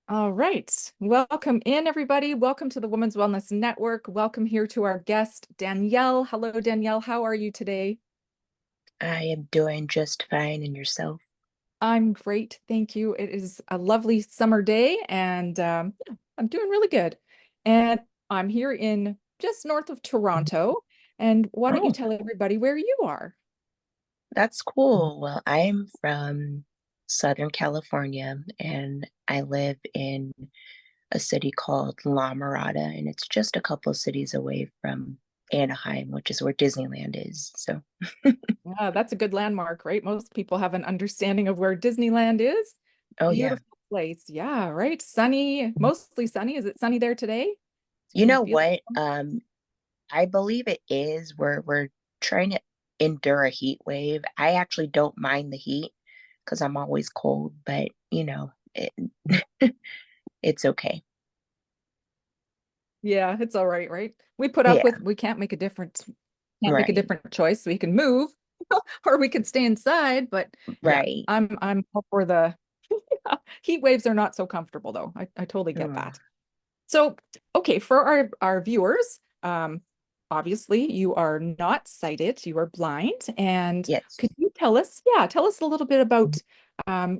All right. Welcome in, everybody. Welcome to the Women's Wellness Network. Welcome here to our guest, Danyelle. Hello, Danyelle. How are you today? I am doing just fine, and yourself? I'm great. Thank you. It is a lovely summer day, and yeah, I'm doing really good. And I'm here in just north of Toronto. And why don't you Oh, tell everybody where you are? that's cool. Well, I'm from Southern California, and I live in a city called La Mirada, and it's just a couple of cities away from Anaheim, which is where Disneyland is. So, Yeah, that's a good landmark, right? Most people have an understanding of where Disneyland is. oh yeah. Beautiful place. Yeah, right. Sunny, mostly sunny. Is it sunny there today? You Can you know feel what? it? I believe it is. We're trying to endure a heat wave. I actually don't mind the heat because I'm always cold, but it's okay. Yeah, it's all right, right? We put up Yeah, with, we can't make a difference, can't make a right, different choice. We can move or we can stay inside, but yeah, right. I'm all for the heat waves are not so comfortable though. I totally get Mm. that. So, okay, for our viewers, obviously you are not sighted, you are blind. And Yes. could you tell us, yeah, tell us a little bit about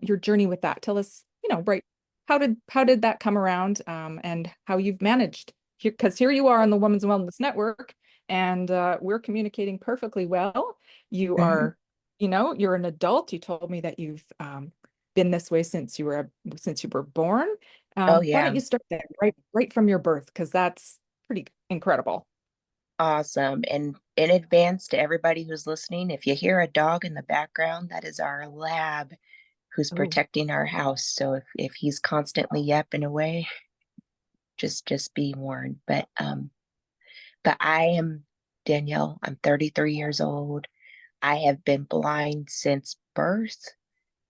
your journey with that. Tell us, right, how did that come around and how you've managed? Because here you are on the Women's Wellness Network, and we're communicating perfectly well. You Mhm. are, you're an adult. You told me that you've been this way since you were born. Oh, Why don't yeah. you start there, right from your birth, because that's pretty incredible. Awesome. And in advance to everybody who's listening, if you hear a dog in the background, that is our lab who's Oh, protecting our house. So if he's constantly yapping away, just be warned. But I am Danielle. I'm 33 years old. I have been blind since birth.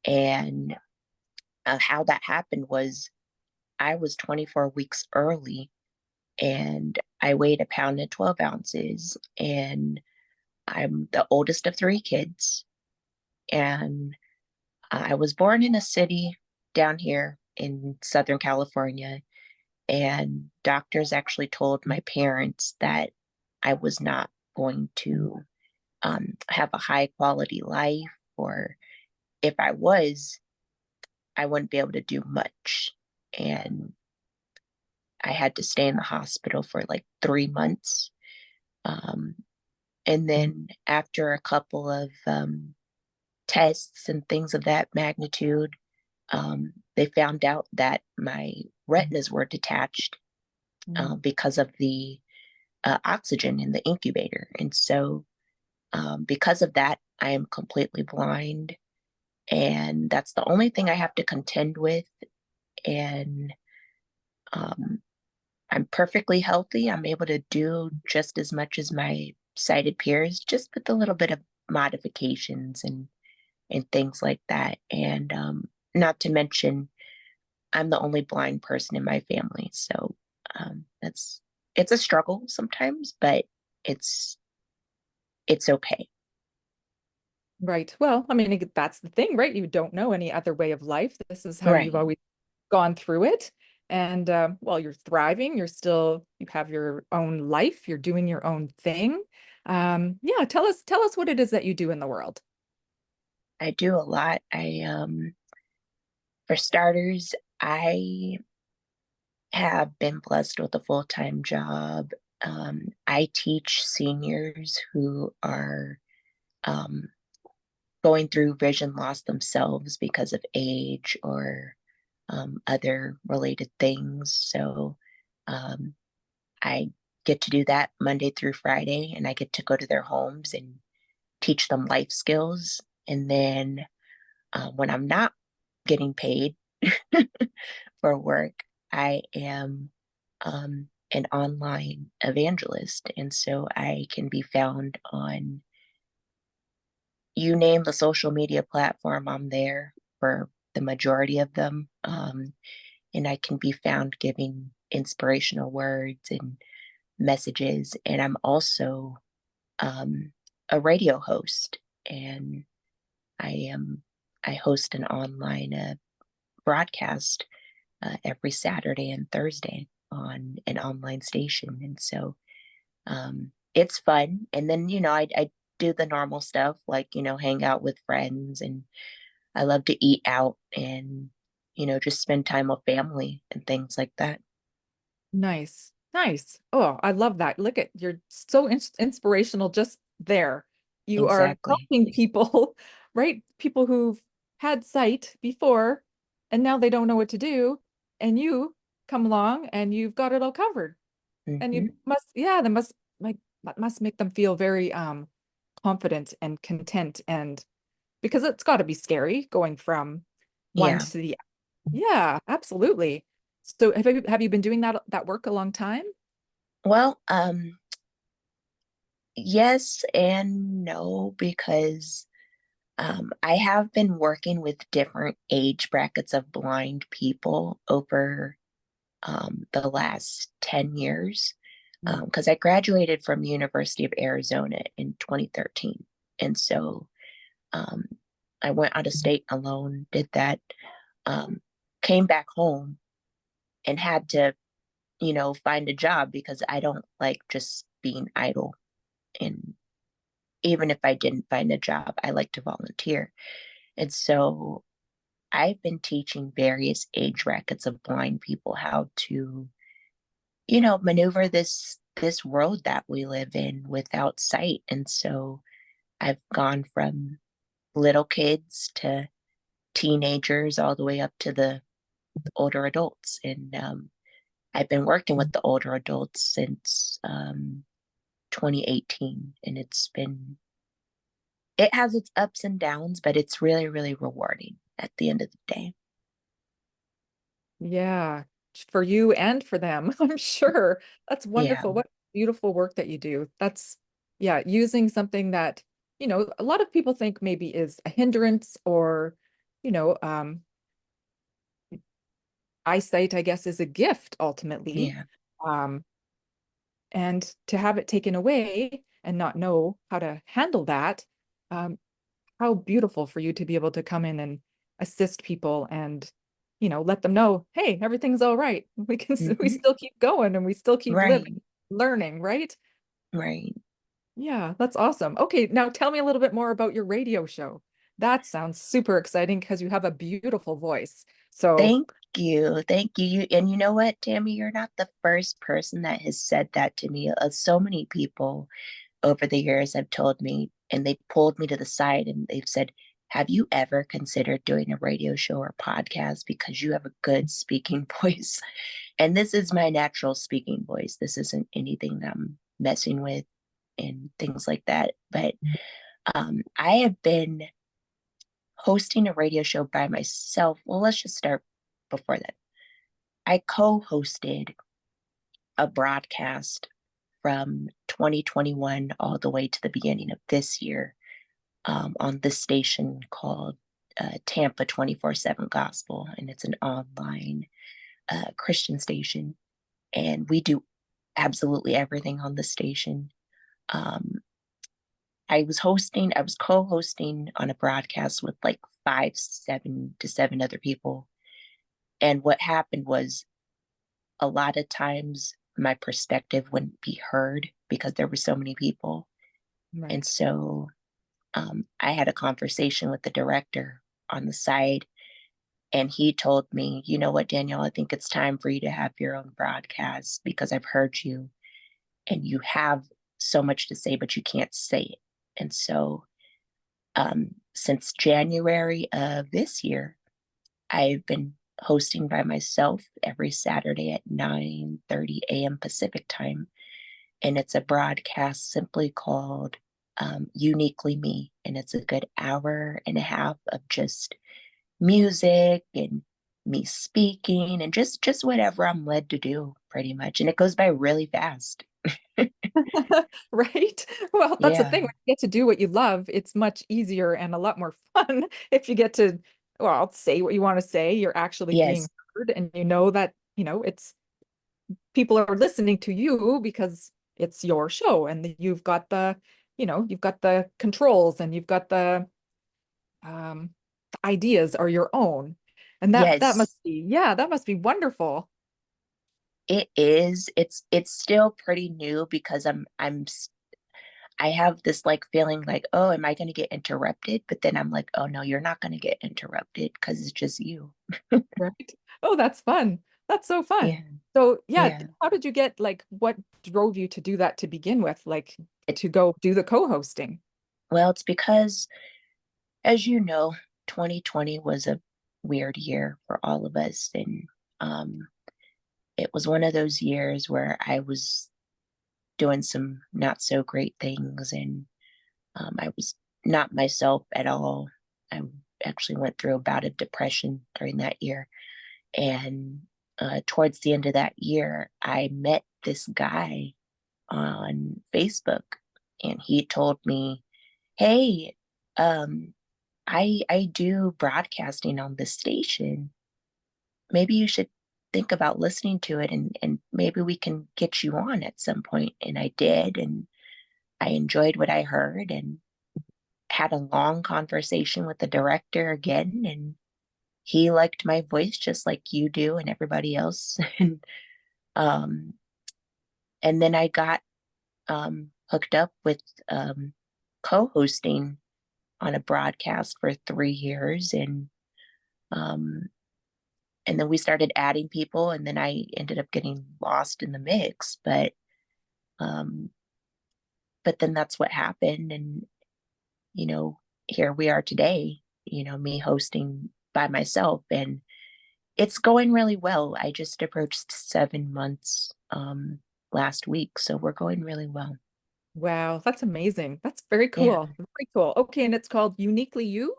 And how that happened was I was 24 weeks early and I weighed a pound and 12 ounces. And I'm the oldest of three kids, and I was born in a city down here in Southern California. And doctors actually told my parents that I was not going to have a high quality life, or if I was, I wouldn't be able to do much. And I had to stay in the hospital for like 3 months. Um, and then after a couple of tests and things of that magnitude, they found out that my retinas were detached mm, because of the oxygen in the incubator. And so, because of that, I am completely blind. And that's the only thing I have to contend with. And um, I'm perfectly healthy. I'm able to do just as much as my sighted peers, just with a little bit of modifications and things like that. And not to mention, I'm the only blind person in my family, so that's it's a struggle sometimes, but it's it's okay. right. Well, I mean, that's the thing, right? You don't know any other way of life. This is how you've Right. always gone through it. And well, you're thriving. You have your own life. You're doing your own thing. Yeah, tell us what it is that you do in the world. I do a lot. For starters, I have been blessed with a full-time job. I teach seniors who are um, going through vision loss themselves because of age or other related things. So um, I get to do that Monday through Friday, and I get to go to their homes and teach them life skills. And then when I'm not getting paid for work, I am an online evangelist. And so I can be found on, you name the social media platform, I'm there for the majority of them. And I can be found giving inspirational words and messages. And I'm also um, a radio host, and I am I host an online broadcast every Saturday and Thursday on an online station. And so it's fun. And then, I do the normal stuff like, hang out with friends, and I love to eat out and, just spend time with family and things like that. Nice. Nice. Oh, I love that. Look at you're so inspirational just there. You are Exactly. helping people, right? People who've had sight before and now they don't know what to do. And you come along and you've got it all covered. And you Hmm. must, yeah, that must make them feel very confident and content, and because it's got to be scary going from one Yeah. to the, yeah, absolutely. So have you been doing that work a long time? Well, yes and no, because I have been working with different age brackets of blind people over the last 10 years. Mm. Because I graduated from the University of Arizona in 2013. And so um, I went out of state alone, did that, um, came back home and had to, find a job because I don't like just being idle. And even if I didn't find a job, I like to volunteer. And so I've been teaching various age brackets of blind people how to, maneuver this world that we live in without sight. And so I've gone from little kids to teenagers all the way up to the older adults. And I've been working with the older adults since 2018, and it has its ups and downs, but it's really, really rewarding at the end of the day. Yeah, for you and for them, I'm sure. That's Yeah. wonderful. What beautiful work that you do. That's, yeah, using something that, a lot of people think maybe is a hindrance or, you know, um, eyesight, I guess, is a gift ultimately. Yeah. Um, and to have it taken away and not know how to handle that, um, how beautiful for you to be able to come in and assist people and, let them know, hey, everything's all right. We Hmm. still keep going and we still keep Right. living, learning, right? Right. Yeah, that's awesome. Okay, now tell me a little bit more about your radio show. That sounds super exciting because you have a beautiful voice. So, Thank you. Thank you. And you know what, Tammy, you're not the first person that has said that to me. So many people over the years have told me, and they pulled me to the side and they've said, have you ever considered doing a radio show or podcast because you have a good speaking voice? And this is my natural speaking voice. This isn't anything that I'm messing with and things like that. But I have been hosting a radio show by myself. Well, let's just start before that. I co hosted a broadcast from 2021 all the way to the beginning of this year on this station called Tampa 24/7 Gospel. And it's an online Christian station. And we do absolutely everything on the station. Um, I was co hosting on a broadcast with like 7 other people. And what happened was a lot of times my perspective wouldn't be heard because there were so many people. And right. so I had a conversation with the director on the side, and he told me, you know what, Danielle, I think it's time for you to have your own broadcast because I've heard you and you have so much to say, but you can't say it. And so since January of this year, I've been hosting by myself every Saturday at 9:30 a.m. Pacific time. And it's a broadcast simply called Uniquely Me. And it's a good hour and a half of just music and me speaking and just whatever I'm led to do pretty much. And it goes by really fast. Right? Well, that's the Yeah. thing. When you get to do what you love, it's much easier and a lot more fun if you get to, well, say what you want to say. You're actually being Yes. heard, and you know that, it's people are listening to you because it's your show and you've got the controls and you've got the ideas are your own. And that must Yes, be, yeah, that must be wonderful. it is. It's still pretty new because I have this like feeling like, oh, am I going to get interrupted? But then I'm like, oh no, you're not going to get interrupted because it's just you. Right. Oh, that's fun. That's so Yeah, fun. So yeah, yeah. how did you get like what drove you to do that to begin with? Like It, to go do the co-hosting? well, it's because, as you know, 2020 was a weird year for all of us, and um, it was one of those years where I was doing some not so great things, and I was not myself at all. I actually went through a bout of depression during that year. And towards the end of that year, I met this guy on Facebook, and he told me, "Hey, um, I do broadcasting on this station. Maybe you should think about listening to it, and maybe we can get you on at some point." And I did, and I enjoyed what I heard, and had a long conversation with the director again, and he liked my voice just like you do and everybody else. Um, and then I got hooked up with co-hosting on a broadcast for 3 years, um, and then we started adding people, and then I ended up getting lost in the mix. Um, but then that's what happened, and you know, here we are today. Me hosting by myself, and it's going really well. I just approached 7 months last week, so we're going really well. Wow, that's amazing. That's very Yeah, cool. Very cool. Okay, and it's called Uniquely You?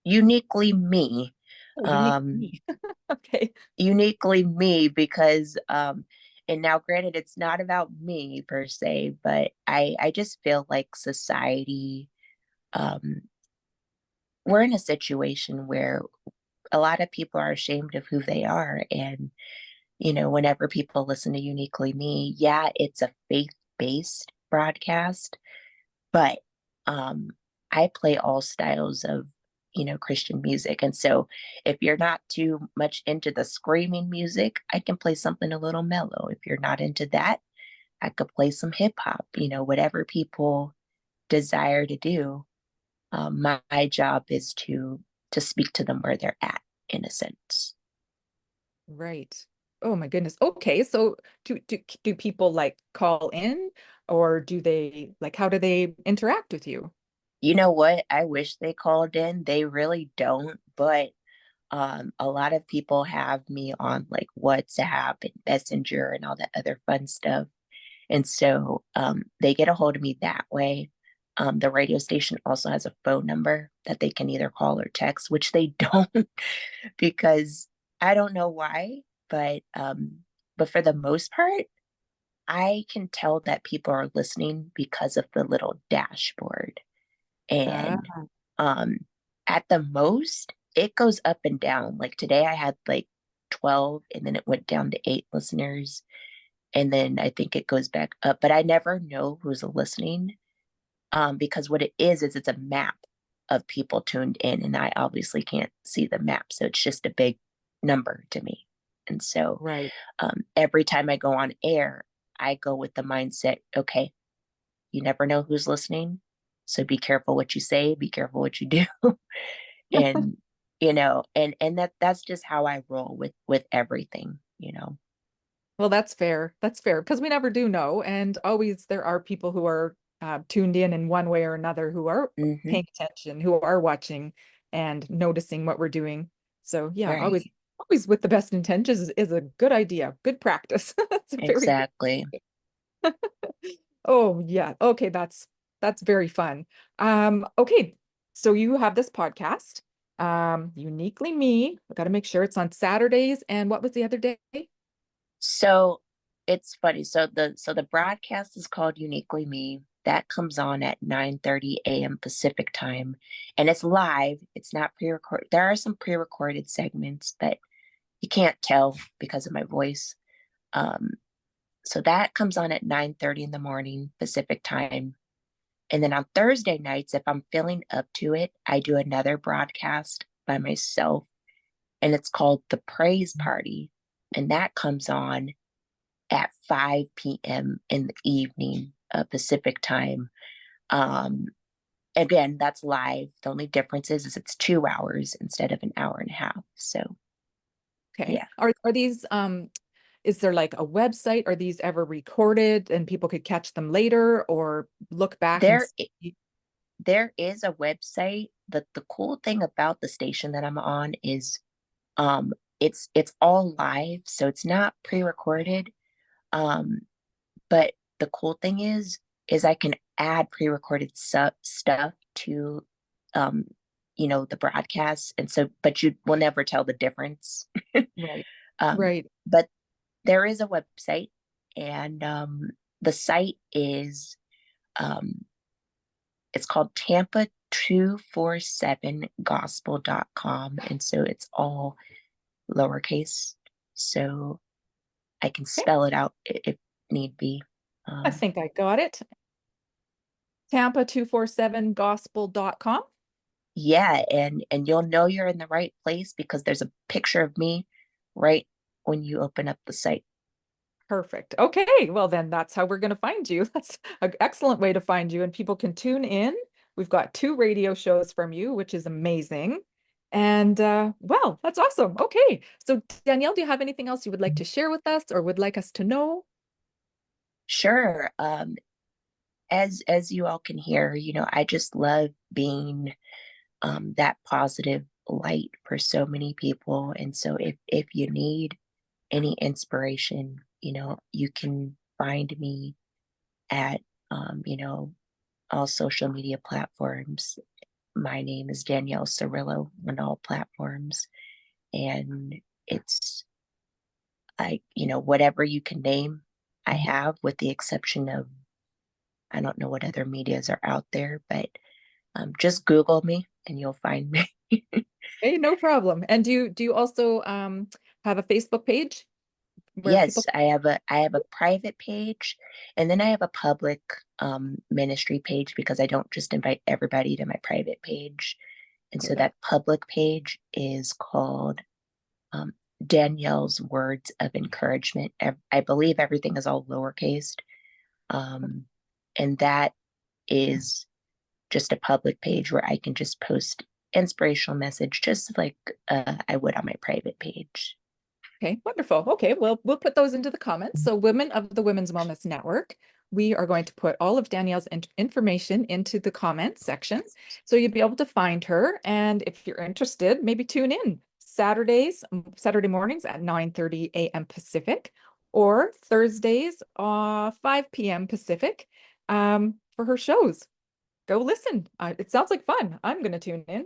uniquely me. Oh, Unique Um, Me. Okay. uniquely me because and now granted it's not about me per se, but I just feel like society, um we're in a situation where a lot of people are ashamed of who they are. And whenever people listen to Uniquely Me, yeah, it's a faith-based broadcast, but um, I play all styles of, Christian music. And so if you're not too much into the screaming music, I can play something a little mellow. If you're not into that, I could play some hip hop, whatever people desire to do. My job is to speak to them where they're at, in a sense. Right. Oh my goodness. Okay, so do people like call in or do they like how do they interact with you? You know what? I wish they called in. They really don't, but a lot of people have me on like WhatsApp and Messenger and all that other fun stuff. And so they get a hold of me that way. The radio station also has a phone number that they can either call or text, which they don't because I don't know why, but for the most part, I can tell that people are listening because of the little dashboard. Ah, And um at the most it goes up and down. Like today I had like 12, and then it went down to 8 listeners, and then I think it goes back up, but I never know who's listening, because what it is it's a map of people tuned in, and I obviously can't see the map, so it's just a big number to me. And so right. every time I go on air, I go with the mindset, okay, you never know who's listening, so be careful what you say, be careful what you do. And and that's just how I roll with everything. Well, that's fair. That's fair because we never do know. And always there are people who are tuned in one way or another who are Hmm. paying attention, who are watching and noticing what we're doing. So yeah, always, Right. always with the best intentions is a good idea. Good practice. That's a very good. Exactly. Oh yeah. Okay, that's very fun. Okay. So you have this podcast, Uniquely Me. I got to make sure it's on Saturdays. And what was the other day? So it's funny. So the broadcast is called Uniquely Me. That comes on at 9:30 a.m. Pacific time, and it's live. It's not pre-recorded. There are some pre-recorded segments, but you can't tell because of my voice. Um, so that comes on at 9:30 in the morning Pacific time. And then on Thursday nights, if I'm feeling up to it, I do another broadcast by myself. and it's called The Praise Party. And that comes on at 5 p.m. in the evening, Pacific time. Um, Again, that's live. The only difference is it's 2 hours instead of an hour and a half. So Okay. yeah, Are these is there like a website? Are these ever recorded and people could catch them later or look back and there see? there is a website. The cool thing about the station that I'm on is um it's all live, so it's not pre-recorded. Um, but the cool thing is I can add pre-recorded stuff to um the broadcast, and so but you will never tell the difference. Right. um Right. but there is a website, and the site is um it's called Tampa247gospel.com, and so it's all lowercase, so I can Okay. spell it out if need be. I um think I got it. Tampa247gospel.com. Yeah, and you'll know you're in the right place because there's a picture of me right when you open up the site. Perfect. Okay. Well, then that's how we're going to find you. That's an excellent way to find you, and people can tune in. We've got 2 radio shows from you, which is amazing. And well, that's awesome. Okay. So, Danielle, do you have anything else you would like to share with us or would like us to know? Sure. As you all can hear, I just love being that positive light for so many people. And so if you need any inspiration, you can find me at all social media platforms. My name is Danyelle Cerillo on all platforms. And it's whatever you can name, I have, with the exception of, I don't know what other medias are out there, but just Google me and you'll find me. Hey, no problem. And do you also have a Facebook page where people Yes, I have a private page, and then I have a public ministry page because I don't just invite everybody to my private page. And so get it? that public page is called um, Danielle's Words of Encouragement. I believe everything is all lowercase. Um, and that is just a public page where I can just post inspirational message, just like I would on my private page. Okay, wonderful. Okay, well, we'll put those into the comments. So, Women of the Women's Wellness Network, we are going to put all of Danielle's information into the comments section. So you'll be able to find her. And if you're interested, maybe tune in Saturday mornings at 9:30 a.m. Pacific, or Thursdays 5 p.m. Pacific for her shows. Go listen. It sounds like fun. I'm going to tune in.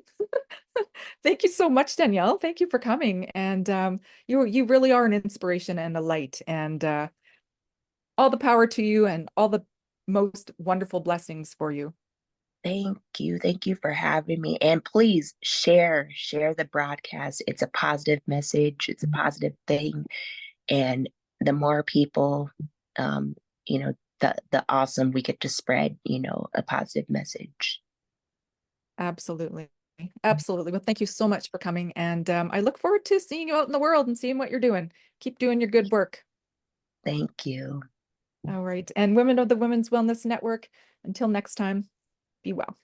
Thank you so much, Danielle. Thank you for coming. And you really are an inspiration and a light. And all the power to you and all the most wonderful blessings for you. Thank you. Thank you for having me. And please share the broadcast. It's a positive message. It's a positive thing. And the more people, um, the awesome we get to spread, a positive message. Absolutely. Absolutely. Well, thank you so much for coming. And I look forward to seeing you out in the world and seeing what you're doing. Keep doing your good work. Thank you. All right. And Women of the Women's Wellness Network, until next time, be well.